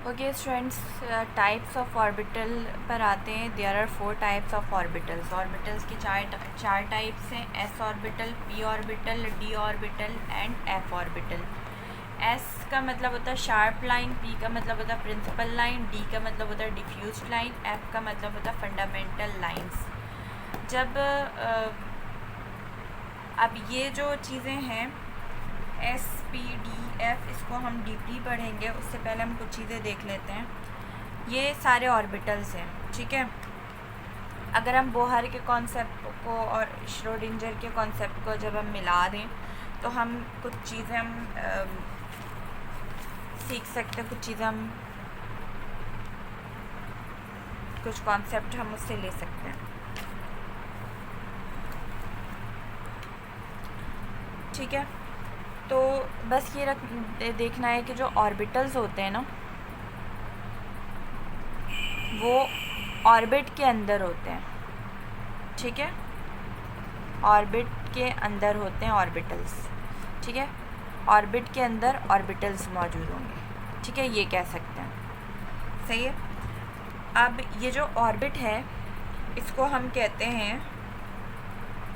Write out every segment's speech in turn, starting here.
Okay students, types of orbital पर आते हैं। There are 4 types of orbitals. Orbitals की चार टाइप्स हैं: s orbital, p orbital, d orbital and f orbital. S का मतलब होता है शार्प लाइन, पी का मतलब होता है प्रिंसिपल लाइन, डी का मतलब होता है डिफ्यूज लाइन, एफ का मतलब होता है फंडामेंटल लाइंस। जब अब ये जो चीज़ें हैं एस पी डी एफ, इसको हम डीपली पढ़ेंगे। उससे पहले हम कुछ चीज़ें देख लेते हैं। ये सारे ऑर्बिटल्स हैं, ठीक है। अगर हम बोहर के कॉन्सेप्ट को और श्रोडिंजर के कॉन्सेप्ट को जब हम मिला दें तो हम कुछ चीज़ें सीख सकते हैं, कुछ चीज़ें हम कुछ कॉन्सेप्ट हम उससे ले सकते हैं, ठीक है। तो बस ये देखना है कि जो ऑर्बिटल्स होते हैं ना, वो ऑर्बिट के अंदर होते हैं, ठीक है। ऑर्बिट के अंदर होते हैं ऑर्बिटल्स, ठीक है। ऑर्बिट के अंदर ऑर्बिटल्स मौजूद होंगे, ठीक है, ये कह सकते हैं, सही है। अब ये जो ऑर्बिट है इसको हम कहते हैं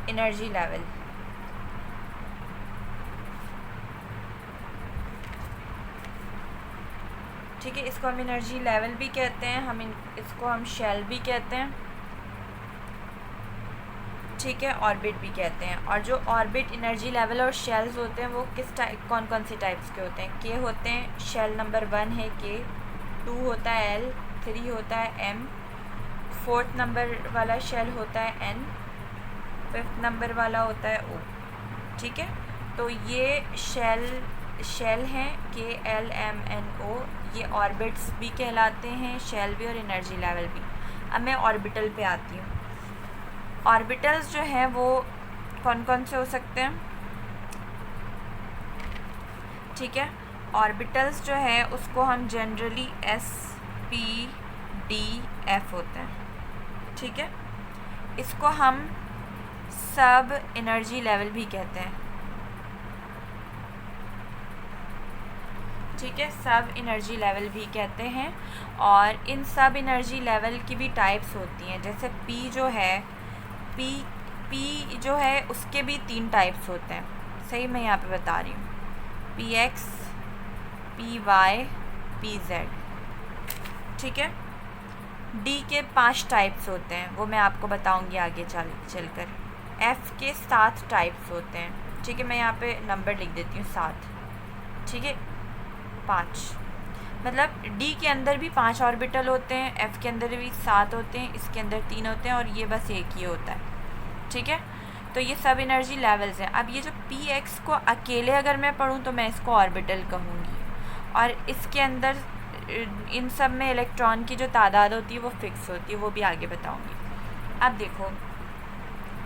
एनर्जी लेवल, ठीक है। इसको हम एनर्जी लेवल भी कहते हैं, इसको हम शेल भी कहते हैं, ठीक है, ऑर्बिट भी कहते हैं। और जो ऑर्बिट, एनर्जी लेवल और शेल्स होते हैं वो कौन कौन से टाइप्स के होते हैं? के होते हैं, शेल नंबर 1 है के, 2 होता है एल, 3 होता है एम, 4th नंबर वाला शेल होता है एन, 5th नंबर वाला होता है ओ, ठीक है। तो ये शेल हैं के एल एम एन ओ, ये ऑर्बिट्स भी कहलाते हैं, शेल भी और एनर्जी लेवल भी। अब मैं ऑर्बिटल पे आती हूँ। ऑर्बिटल्स जो हैं वो कौन कौन से हो सकते हैं, ठीक है। ऑर्बिटल्स जो है उसको हम generally S P D F होते हैं, ठीक है। इसको हम सब एनर्जी लेवल भी कहते हैं, ठीक है, सब एनर्जी लेवल भी कहते हैं। और इन सब एनर्जी लेवल की भी टाइप्स होती हैं। जैसे पी जो है, पी जो है उसके भी 3 टाइप्स होते हैं, सही, मैं यहाँ पे बता रही हूँ, p x, p y, p z, ठीक है। डी के 5 टाइप्स होते हैं, वो मैं आपको बताऊँगी आगे चलकर। एफ के 7 टाइप्स होते हैं, ठीक है, मैं यहाँ पे नंबर लिख देती हूँ 7, ठीक है, 5। मतलब डी के अंदर भी 5 ऑर्बिटल होते हैं, एफ के अंदर भी 7 होते हैं, इसके अंदर 3 होते हैं और ये बस एक ही होता है, ठीक है। तो ये सब एनर्जी लेवल्स हैं। अब ये जो पी एक्स को अकेले अगर मैं पढ़ूँ तो मैं इसको ऑर्बिटल कहूँगी, और इसके अंदर इन सब में इलेक्ट्रॉन की जो तादाद होती है वो फिक्स होती है, वो भी आगे बताऊँगी। अब देखो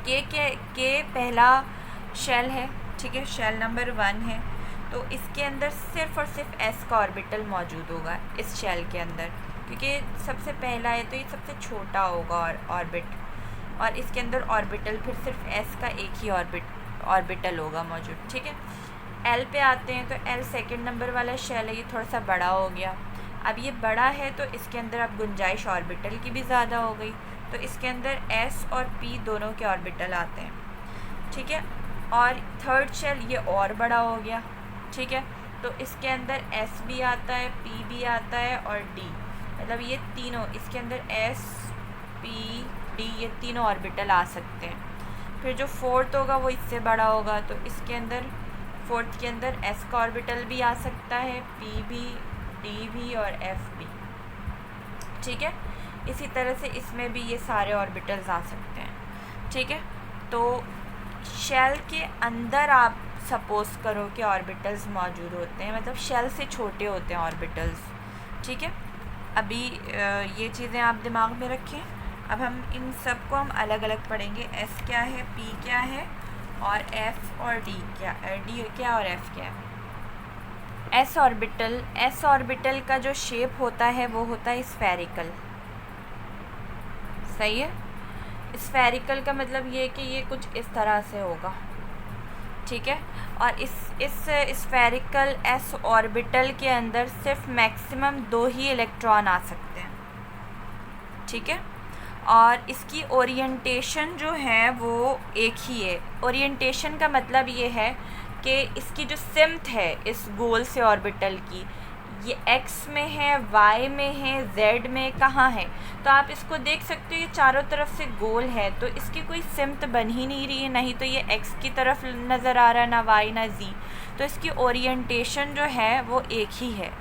के पहला शेल है, ठीक है, शेल नंबर 1 है, तो इसके अंदर सिर्फ और सिर्फ एस का ऑर्बिटल मौजूद होगा इस शेल के अंदर, क्योंकि सबसे पहला है तो ये सबसे छोटा होगा ऑर्बिट, और इसके अंदर ऑर्बिटल फिर सिर्फ एस का एक ही ऑर्बिटल होगा मौजूद, ठीक है। एल पे आते हैं, तो एल 2nd नंबर वाला शेल है, ये थोड़ा सा बड़ा हो गया। अब ये बड़ा है तो इसके अंदर अब गुंजाइश ऑर्बिटल की भी ज़्यादा हो गई, तो इसके अंदर एस और पी दोनों के ऑर्बिटल आते हैं, ठीक है। और 3rd शेल ये और बड़ा हो गया, ठीक है, तो इसके अंदर एस भी आता है, पी भी आता है और डी, मतलब ये तीनों, इसके अंदर एस पी डी, ये तीनों ऑर्बिटल आ सकते हैं। फिर जो 4th होगा वो इससे बड़ा होगा, तो इसके अंदर 4th के अंदर एस का ऑर्बिटल भी आ सकता है, पी भी, डी भी और एफ भी, ठीक है। इसी तरह से इसमें भी ये सारे ऑर्बिटल्स आ सकते हैं, ठीक है। तो शेल के अंदर आप सपोज़ करो कि ऑर्बिटल्स मौजूद होते हैं, मतलब शेल से छोटे होते हैं ऑर्बिटल्स, ठीक है। अभी ये चीज़ें आप दिमाग में रखें। अब हम इन सब को हम अलग अलग पढ़ेंगे, एस क्या है, पी क्या है और एफ और डी क्या और एफ क्या है। एस ऑर्बिटल का जो शेप होता है वो होता है स्फेरिकल, सही है। स्फेरिकल का मतलब ये है कि ये कुछ इस तरह से होगा, ठीक है। और इस स्फेरिकल एस ऑर्बिटल के अंदर सिर्फ मैक्सिमम 2 ही इलेक्ट्रॉन आ सकते हैं, ठीक है। और इसकी ओरिएंटेशन जो है वो एक ही है। ओरिएंटेशन का मतलब ये है कि इसकी जो सिम्थ है इस गोल से ऑर्बिटल की, ये एक्स में है, वाई में है, जेड में, कहाँ है। तो आप इसको देख सकते हो, ये चारों तरफ से गोल है, तो इसकी कोई सिम्त बन ही नहीं रही है, नहीं तो ये एक्स की तरफ नज़र आ रहा है, ना वाई ना जी। तो इसकी ओरिएंटेशन जो है वो एक ही है,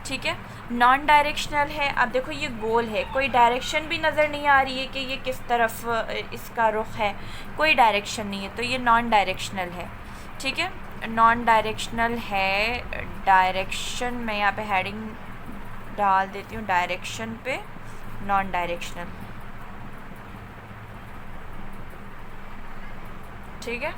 ठीक है। नॉन डायरेक्शनल है। अब देखो ये गोल है, कोई डायरेक्शन भी नज़र नहीं आ रही है कि ये किस तरफ इसका रुख है, कोई डायरेक्शन नहीं है, तो ये नॉन डायरेक्शनल है, ठीक है। नॉन डायरेक्शनल है। डायरेक्शन में यहाँ पे हेडिंग डाल देती हूँ, डायरेक्शन पे नॉन डायरेक्शनल, ठीक है।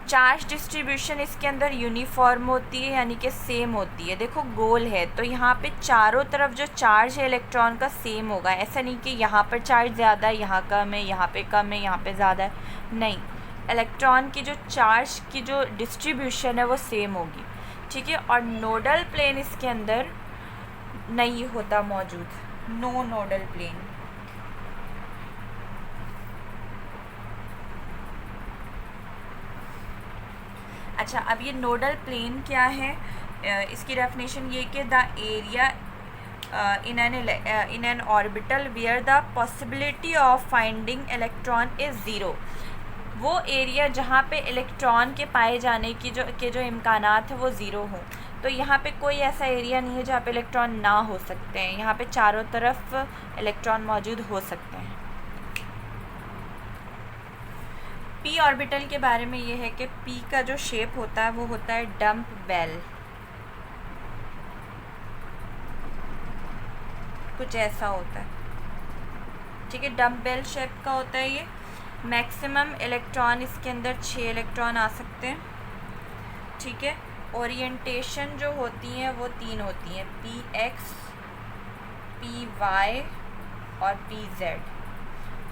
चार्ज डिस्ट्रीब्यूशन इसके अंदर यूनिफॉर्म होती है, यानी कि सेम होती है। देखो गोल है तो यहाँ पे चारों तरफ जो चार्ज है इलेक्ट्रॉन का सेम होगा। ऐसा नहीं कि यहाँ पर चार्ज ज़्यादा है, यहाँ कम है, यहाँ पे कम है, यहाँ पे ज़्यादा है, नहीं। इलेक्ट्रॉन की जो चार्ज की जो डिस्ट्रीब्यूशन है वो सेम होगी, ठीक है। और नोडल प्लेन इसके अंदर नहीं होता मौजूद, नो नोडल प्लेन। अच्छा, अब ये नोडल प्लेन क्या है, इसकी डेफिनेशन ये कि the area in an orbital where the possibility of finding electron is zero. वो एरिया जहाँ पे इलेक्ट्रॉन के पाए जाने की जो इम्कानात है वो ज़ीरो हों। तो यहाँ पे कोई ऐसा एरिया नहीं है जहाँ पे इलेक्ट्रॉन ना हो सकते हैं, यहाँ पे चारों तरफ इलेक्ट्रॉन मौजूद हो सकते हैं। पी ऑर्बिटल के बारे में ये है कि पी का जो शेप होता है वो होता है डंप बेल, कुछ ऐसा होता है, ठीक है। डंप बेल शेप का होता है ये। मैक्सिमम इलेक्ट्रॉन इसके अंदर 6 इलेक्ट्रॉन आ सकते हैं, ठीक है। ओरिएंटेशन जो होती हैं वो 3 होती हैं, पी एक्स, पी वाई और पी जेड।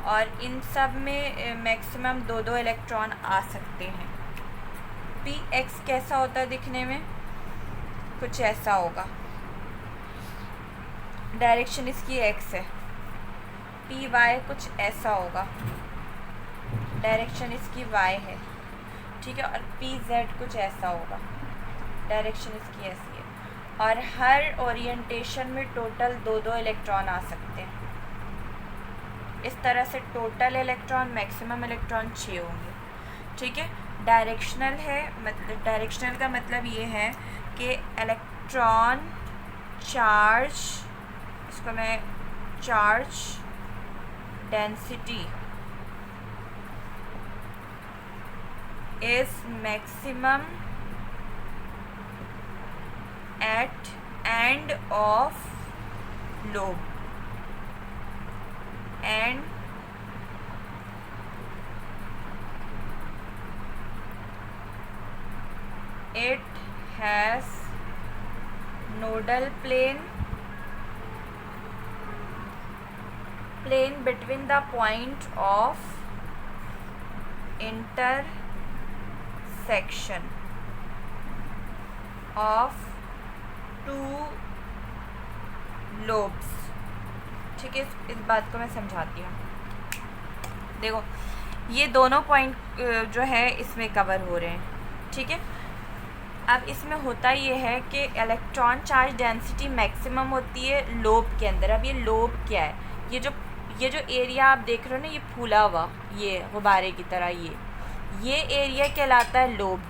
और इन सब में मैक्सिमम 2-2 इलेक्ट्रॉन आ सकते हैं। पी एक्स कैसा होता है दिखने में, कुछ ऐसा होगा, डायरेक्शन इसकी एक्स है। पी वाई कुछ ऐसा होगा, डायरेक्शन इसकी वाई है, ठीक है। और पी जेड कुछ ऐसा होगा, डायरेक्शन इसकी ऐसी है। और हर ओरिएंटेशन में टोटल 2-2 इलेक्ट्रॉन आ सकते हैं। इस तरह से टोटल इलेक्ट्रॉन, मैक्सिमम इलेक्ट्रॉन 6 होंगे, ठीक है। डायरेक्शनल है, मतलब डायरेक्शनल का मतलब ये है कि इलेक्ट्रॉन चार्ज, इसको मैं charge density is maximum at end of lobe and it has nodal plane between the point of intersection of 2 lobes, ठीक है। इस बात को मैं समझाती हूँ। देखो ये दोनों पॉइंट जो है इसमें कवर हो रहे हैं, ठीक है। अब इसमें होता ये है कि इलेक्ट्रॉन चार्ज डेंसिटी मैक्सिमम होती है लोब के अंदर। अब ये लोब क्या है, ये जो एरिया आप देख रहे हो ना, ये फूला हुआ, ये गुब्बारे की तरह, ये एरिया कहलाता है लोब,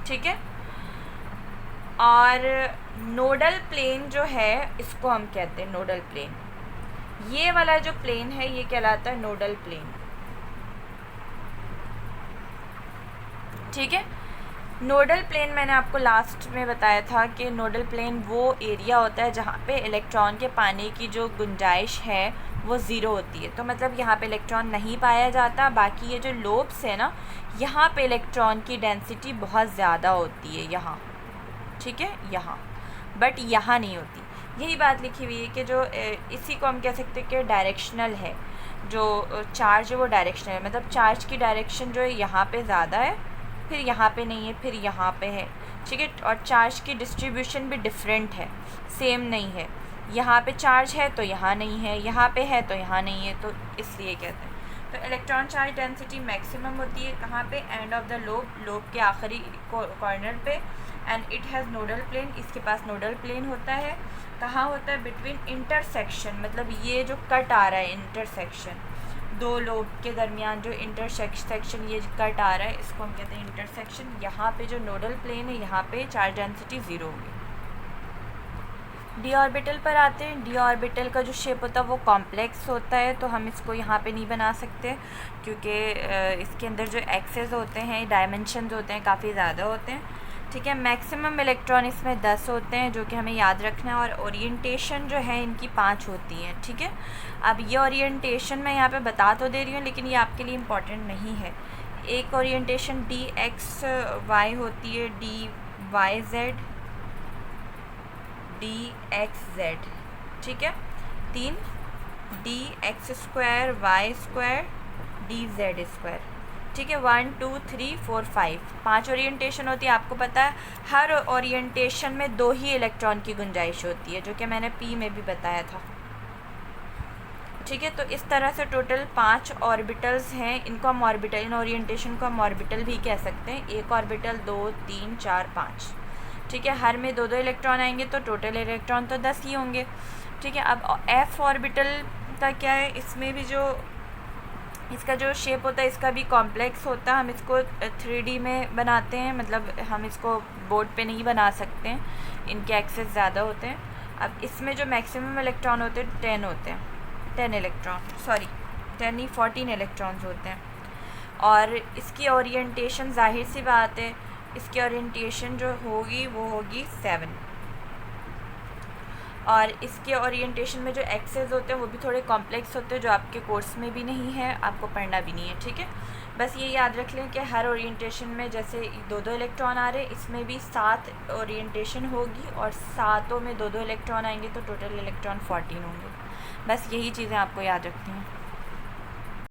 ठीक है। और नोडल प्लेन जो है इसको हम कहते हैं नोडल प्लेन। ये वाला जो प्लेन है ये कहलाता है नोडल प्लेन, ठीक है। नोडल प्लेन मैंने आपको लास्ट में बताया था कि नोडल प्लेन वो एरिया होता है जहाँ पे इलेक्ट्रॉन के पाने की जो गुंजाइश है वो ज़ीरो होती है। तो मतलब यहाँ पे इलेक्ट्रॉन नहीं पाया जाता। बाकी ये जो लोब्स है ना, यहाँ पे इलेक्ट्रॉन की डेंसिटी बहुत ज़्यादा होती है यहाँ, ठीक है, यहाँ, बट यहाँ नहीं होती। यही बात लिखी हुई है कि जो इसी को हम कह सकते हैं कि डायरेक्शनल है। जो चार्ज है वो डायरेक्शनल है, मतलब चार्ज की डायरेक्शन जो है यहाँ पे ज़्यादा है, फिर यहाँ पे नहीं है, फिर यहाँ पे है, ठीक है। और चार्ज की डिस्ट्रीब्यूशन भी डिफरेंट है, सेम नहीं है। यहाँ पे चार्ज है तो यहाँ नहीं है, यहाँ पे है तो यहाँ नहीं है, तो इसलिए कहते हैं। तो इलेक्ट्रॉन चार्ज डेंसिटी मैक्सिमम होती है कहाँ पे? एंड ऑफ द लोब के आखिरी कॉर्नर पे। And it has nodal plane, इसके पास नोडल प्लेन होता है। कहाँ होता है? बिटवीन इंटरसेक्शन, मतलब ये जो कट आ रहा है इंटरसेक्शन, दो लोब के दरमियान जो इंटरसेक्शन ये कट आ रहा है, इसको हम कहते हैं इंटरसेक्शन। यहाँ पे जो नोडल प्लेन है यहाँ पे चार्ज डेंसिटी 0 होगी। डी ऑर्बिटल पर आते हैं। डी ऑर्बिटल का जो शेप होता है वो कॉम्प्लेक्स होता है, तो हम इसको यहाँ पे नहीं बना सकते क्योंकि इसके अंदर जो एक्सेस होते हैं, डायमेंशन होते हैं, काफ़ी ज़्यादा होते हैं, ठीक है। मैक्सिमम इलेक्ट्रॉन इसमें 10 होते हैं, जो कि हमें याद रखना है। और ओरिएंटेशन जो है इनकी 5 होती हैं, ठीक है। अब ये ओरिएंटेशन मैं यहाँ पे बता तो दे रही हूँ, लेकिन ये आपके लिए इम्पॉर्टेंट नहीं है। एक ओरिएंटेशन डी एक्स वाई होती है, d y z, d x z, ठीक है। 3 d x square y square d z square, ठीक है। 1 2 3 4 5 ओरिएंटेशन होती है। आपको पता है हर ओरिएंटेशन में 2 ही इलेक्ट्रॉन की गुंजाइश होती है, जो कि मैंने पी में भी बताया था, ठीक है। तो इस तरह से टोटल 5 ऑर्बिटल्स हैं। इनको हम ऑर्बिटल, इन ओरिएंटेशन को हम ऑर्बिटल भी कह सकते हैं। एक ऑर्बिटल 2 3 4 5, ठीक है। हर में 2 इलेक्ट्रॉन आएंगे, तो टोटल इलेक्ट्रॉन तो 10 ही होंगे, ठीक है। अब एफ ऑर्बिटल का क्या है? इसमें भी जो इसका जो शेप होता है इसका भी कॉम्प्लेक्स होता है। हम इसको 3D में बनाते हैं, मतलब हम इसको बोर्ड पे नहीं बना सकते हैं, इनके एक्सेस ज़्यादा होते हैं। अब इसमें जो मैक्सिमम इलेक्ट्रॉन होते हैं 10 होते हैं, 10 इलेक्ट्रॉन, सॉरी 10 नहीं 14 इलेक्ट्रॉन्स होते हैं। और इसकी ओरिएंटेशन, जाहिर सी बात है, इसकी ओरिएंटेशन जो होगी वो होगी 7। और इसके ओरिएंटेशन में जो एक्सेस होते हैं वो भी थोड़े कॉम्प्लेक्स होते हैं, जो आपके कोर्स में भी नहीं है, आपको पढ़ना भी नहीं है, ठीक है। बस ये याद रख लें कि हर ओरिएंटेशन में जैसे 2 इलेक्ट्रॉन आ रहे हैं, इसमें भी 7 ओरिएंटेशन होगी, और 7 में 2 इलेक्ट्रॉन आएंगे, तो टोटल इलेक्ट्रॉन 14 होंगे। बस यही चीज़ें आपको याद रखती हैं।